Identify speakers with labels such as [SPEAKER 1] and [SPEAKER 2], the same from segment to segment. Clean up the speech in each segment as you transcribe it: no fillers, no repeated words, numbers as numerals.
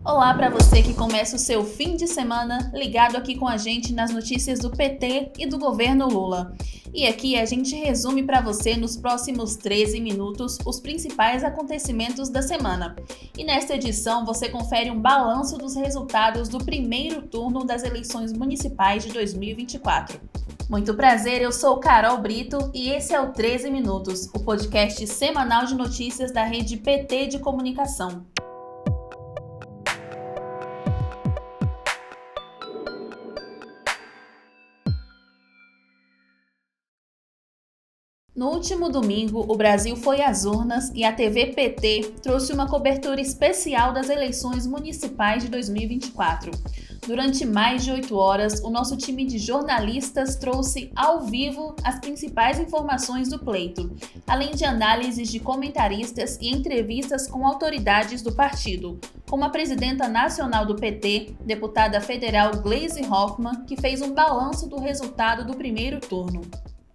[SPEAKER 1] Olá para você que começa o seu fim de semana ligado aqui com a gente nas notícias do PT e do governo Lula. E aqui a gente resume para você nos próximos 13 minutos os principais acontecimentos da semana. E nesta edição você confere um balanço dos resultados do primeiro turno das eleições municipais de 2024. Muito prazer, eu sou Carol Brito e esse é o 13 Minutos, o podcast semanal de notícias da rede PT de comunicação. No último domingo, o Brasil foi às urnas e a TV PT trouxe uma cobertura especial das eleições municipais de 2024. Durante mais de 8 horas, o nosso time de jornalistas trouxe ao vivo as principais informações do pleito, além de análises de comentaristas e entrevistas com autoridades do partido, como a presidenta nacional do PT, deputada federal Gleisi Hoffmann, que fez um balanço do resultado do primeiro turno.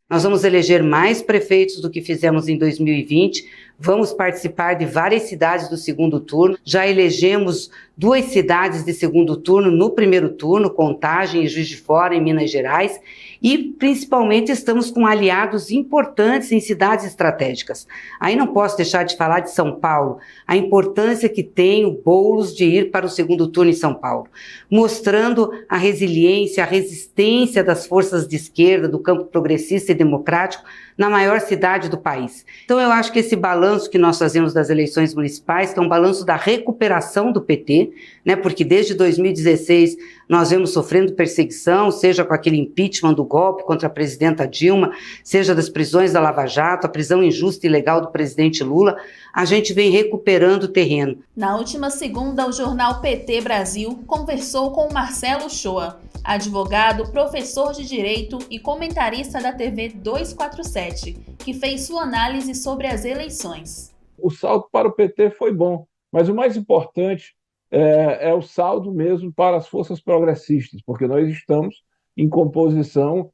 [SPEAKER 2] Nós vamos eleger mais prefeitos do que fizemos em 2020, vamos participar de várias cidades do segundo turno, já elegemos 2 cidades de segundo turno no primeiro turno, Contagem e Juiz de Fora, em Minas Gerais, e principalmente estamos com aliados importantes em cidades estratégicas. Aí não posso deixar de falar de São Paulo, a importância que tem o Boulos de ir para o segundo turno em São Paulo, mostrando a resiliência, a resistência das forças de esquerda, do campo progressista e democrático, na maior cidade do país. Então eu acho que esse balanço que nós fazemos das eleições municipais, que é um balanço da recuperação do PT, né, porque desde 2016 nós vemos sofrendo perseguição, seja com aquele impeachment do golpe contra a presidenta Dilma, seja das prisões da Lava Jato, a prisão injusta e ilegal do presidente Lula, a gente vem recuperando o terreno.
[SPEAKER 1] Na última segunda, o jornal PT Brasil conversou com Marcelo Shoa, advogado, professor de Direito e comentarista da TV 247, que fez sua análise sobre as eleições.
[SPEAKER 3] O saldo para o PT foi bom, mas o mais importante é o saldo mesmo para as forças progressistas, porque nós estamos em composição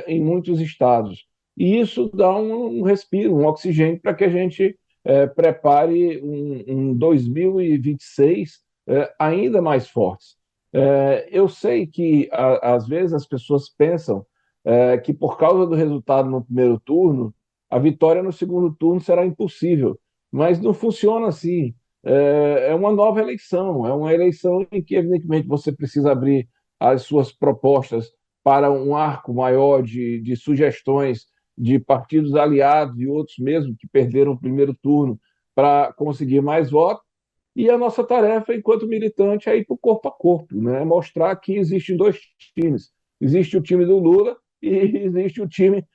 [SPEAKER 3] em muitos estados. E isso dá um respiro, um oxigênio para que a gente prepare um 2026 ainda mais fortes. Eu sei que, às vezes, as pessoas pensam que, por causa do resultado no primeiro turno, a vitória no segundo turno será impossível. Mas não funciona assim. É uma nova eleição, é uma eleição em que, evidentemente, você precisa abrir as suas propostas para um arco maior de sugestões de partidos aliados e outros mesmo que perderam o primeiro turno para conseguir mais votos. E a nossa tarefa, enquanto militante, é ir para o corpo a corpo, né? Mostrar que existem 2 times. Existe o time do Lula e existe o time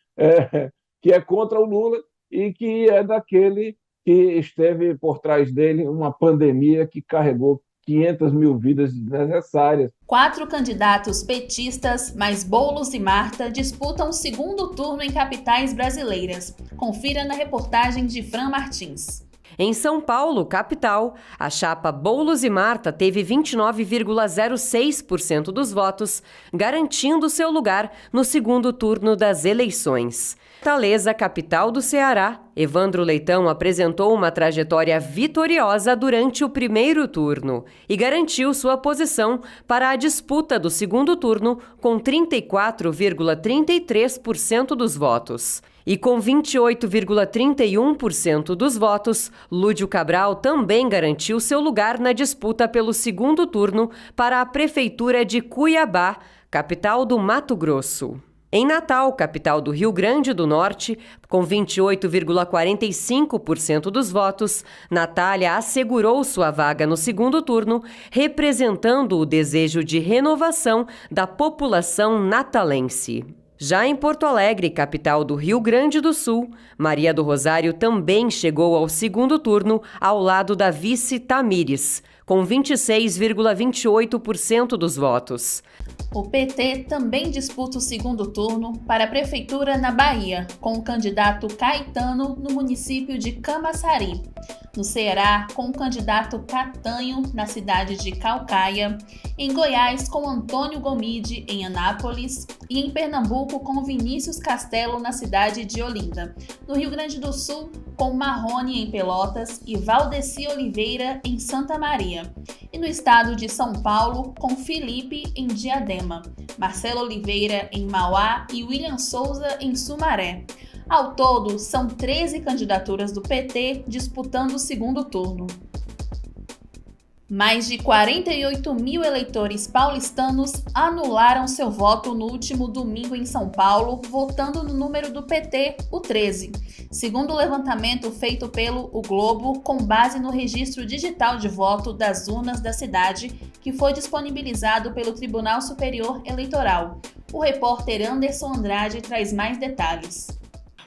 [SPEAKER 3] que é contra o Lula e que é daquele que esteve por trás dele uma pandemia que carregou 500 mil vidas desnecessárias.
[SPEAKER 1] 4 candidatos petistas, mais Boulos e Marta, disputam o segundo turno em capitais brasileiras. Confira na reportagem de Fran Martins.
[SPEAKER 4] Em São Paulo, capital, a chapa Boulos e Marta teve 29,06% dos votos, garantindo seu lugar no segundo turno das eleições. Fortaleza, capital do Ceará, Evandro Leitão apresentou uma trajetória vitoriosa durante o primeiro turno e garantiu sua posição para a disputa do segundo turno com 34,33% dos votos. E com 28,31% dos votos, Lúdio Cabral também garantiu seu lugar na disputa pelo segundo turno para a Prefeitura de Cuiabá, capital do Mato Grosso. Em Natal, capital do Rio Grande do Norte, com 28,45% dos votos, Natália assegurou sua vaga no segundo turno, representando o desejo de renovação da população natalense. Já em Porto Alegre, capital do Rio Grande do Sul, Maria do Rosário também chegou ao segundo turno ao lado da vice Tamires, com 26,28% dos votos.
[SPEAKER 1] O PT também disputa o segundo turno para a prefeitura na Bahia, com o candidato Caetano no município de Camaçari. no Ceará, com o candidato Catanho, na cidade de Caucaia, em Goiás, com Antônio Gomide, em Anápolis, e em Pernambuco, com Vinícius Castelo, na cidade de Olinda. No Rio Grande do Sul, com Marrone, em Pelotas, e Valdeci Oliveira, em Santa Maria. E no estado de São Paulo, com Felipe, em Diadema, Marcelo Oliveira, em Mauá, e William Souza, em Sumaré. Ao todo, são 13 candidaturas do PT disputando o segundo turno. Mais de 48 mil eleitores paulistanos anularam seu voto no último domingo em São Paulo, votando no número do PT, o 13. Segundo o levantamento feito pelo O Globo, com base no registro digital de voto das urnas da cidade, que foi disponibilizado pelo Tribunal Superior Eleitoral. O repórter Anderson Andrade traz mais detalhes.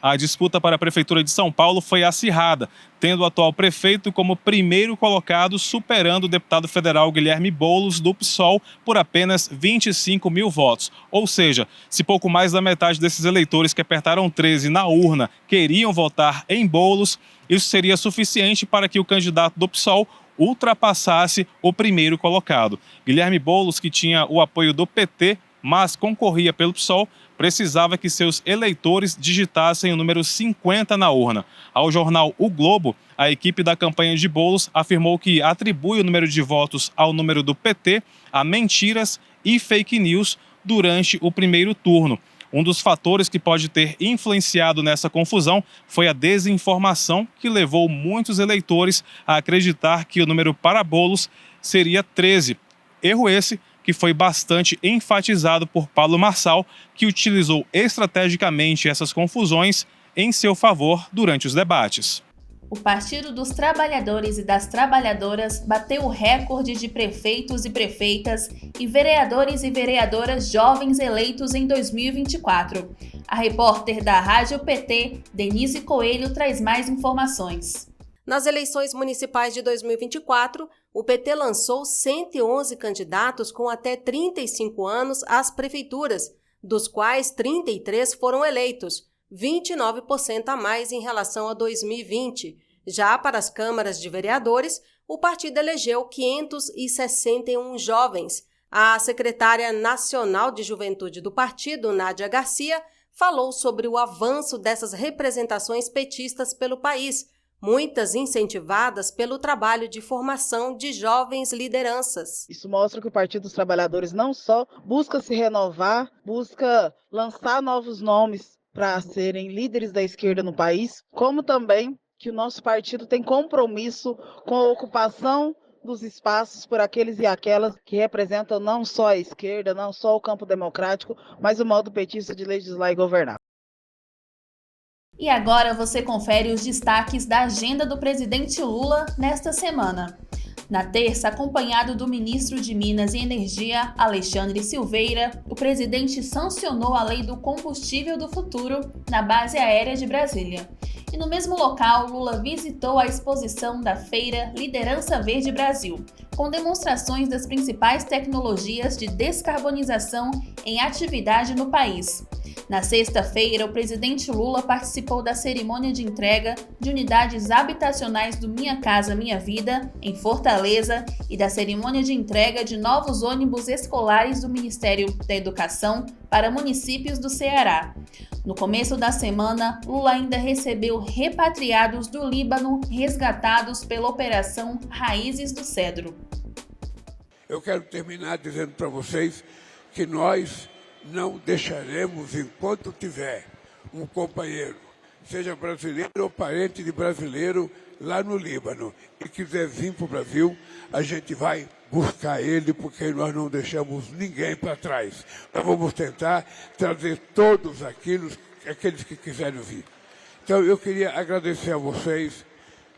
[SPEAKER 5] A disputa para a Prefeitura de São Paulo foi acirrada, tendo o atual prefeito como primeiro colocado, superando o deputado federal Guilherme Boulos, do PSOL, por apenas 25 mil votos. Ou seja, se pouco mais da metade desses eleitores que apertaram 13 na urna queriam votar em Boulos, isso seria suficiente para que o candidato do PSOL ultrapassasse o primeiro colocado. Guilherme Boulos, que tinha o apoio do PT, mas concorria pelo PSOL, precisava que seus eleitores digitassem o número 50 na urna. Ao jornal O Globo, a equipe da campanha de Boulos afirmou que atribui o número de votos ao número do PT a mentiras e fake news durante o primeiro turno. Um dos fatores que pode ter influenciado nessa confusão foi a desinformação, que levou muitos eleitores a acreditar que o número para Boulos seria 13. Erro esse que foi bastante enfatizado por Paulo Marçal, que utilizou estrategicamente essas confusões em seu favor durante os debates.
[SPEAKER 1] O Partido dos Trabalhadores e das Trabalhadoras bateu o recorde de prefeitos e prefeitas e vereadores e vereadoras jovens eleitos em 2024. A repórter da Rádio PT, Denise Coelho, traz mais informações.
[SPEAKER 6] Nas eleições municipais de 2024, o PT lançou 111 candidatos com até 35 anos às prefeituras, dos quais 33 foram eleitos, 29% a mais em relação a 2020. Já para as câmaras de vereadores, o partido elegeu 561 jovens. A secretária nacional de juventude do partido, Nádia Garcia, falou sobre o avanço dessas representações petistas pelo país, muitas incentivadas pelo trabalho de formação de jovens lideranças.
[SPEAKER 7] Isso mostra que o Partido dos Trabalhadores não só busca se renovar, busca lançar novos nomes para serem líderes da esquerda no país, como também que o nosso partido tem compromisso com a ocupação dos espaços por aqueles e aquelas que representam não só a esquerda, não só o campo democrático, mas o modo petista de legislar e governar.
[SPEAKER 1] E agora você confere os destaques da agenda do presidente Lula nesta semana. Na terça, acompanhado do ministro de Minas e Energia, Alexandre Silveira, o presidente sancionou a Lei do Combustível do Futuro na base aérea de Brasília. E no mesmo local, Lula visitou a exposição da feira Liderança Verde Brasil, com demonstrações das principais tecnologias de descarbonização em atividade no país. Na sexta-feira, o presidente Lula participou da cerimônia de entrega de unidades habitacionais do Minha Casa Minha Vida, em Fortaleza, e da cerimônia de entrega de novos ônibus escolares do Ministério da Educação para municípios do Ceará. No começo da semana, Lula ainda recebeu repatriados do Líbano resgatados pela Operação Raízes do Cedro.
[SPEAKER 8] Eu quero terminar dizendo para vocês que nós não deixaremos, enquanto tiver um companheiro, seja brasileiro ou parente de brasileiro, lá no Líbano, e quiser vir para o Brasil, a gente vai buscar ele, porque nós não deixamos ninguém para trás. Nós vamos tentar trazer todos aqueles que quiserem vir. Então, eu queria agradecer a vocês,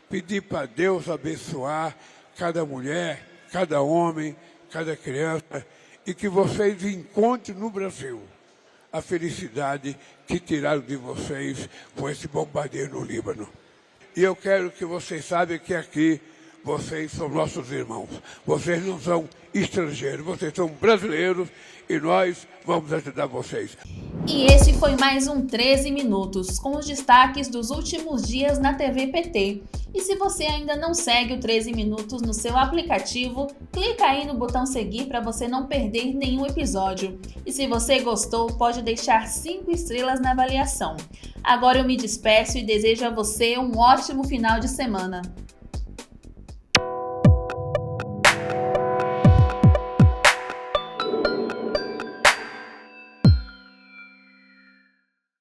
[SPEAKER 8] pedir para Deus abençoar cada mulher, cada homem, cada criança, e que vocês encontrem no Brasil a felicidade que tiraram de vocês com esse bombardeio no Líbano. E eu quero que vocês saibam que aqui vocês são nossos irmãos. Vocês não são estrangeiros, vocês são brasileiros e nós vamos ajudar vocês.
[SPEAKER 1] E esse foi mais um 13 Minutos, com os destaques dos últimos dias na TV PT. E se você ainda não segue o 13 Minutos no seu aplicativo, clica aí no botão seguir para você não perder nenhum episódio. E se você gostou, pode deixar 5 estrelas na avaliação. Agora eu me despeço e desejo a você um ótimo final de semana.